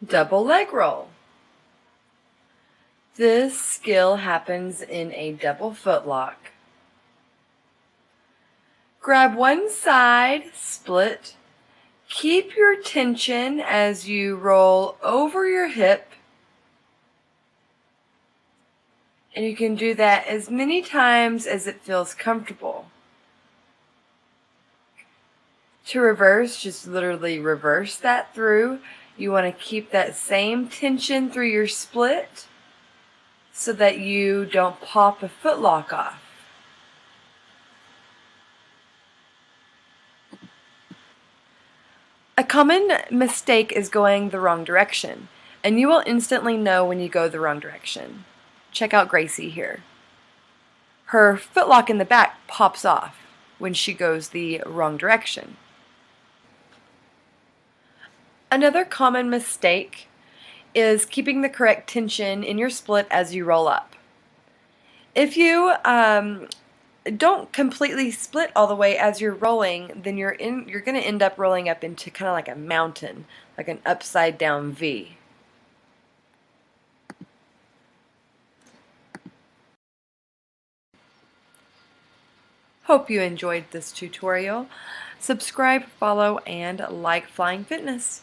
Double leg roll. This skill happens in a double footlock. Grab one side, split. Keep your tension as you roll over your hip. And you can do that as many times as it feels comfortable. To reverse, just literally reverse that through. You want to keep that same tension through your split so that you don't pop a footlock off. A common mistake is going the wrong direction, and you will instantly know when you go the wrong direction. Check out Gracie here. Her footlock in the back pops off when she goes the wrong direction. Another common mistake is keeping the correct tension in your split as you roll up. If you don't completely split all the way as you're rolling, then you're going to end up rolling up into kind of like a mountain, like an upside down V. Hope you enjoyed this tutorial. Subscribe, follow, and like Flying Fitness.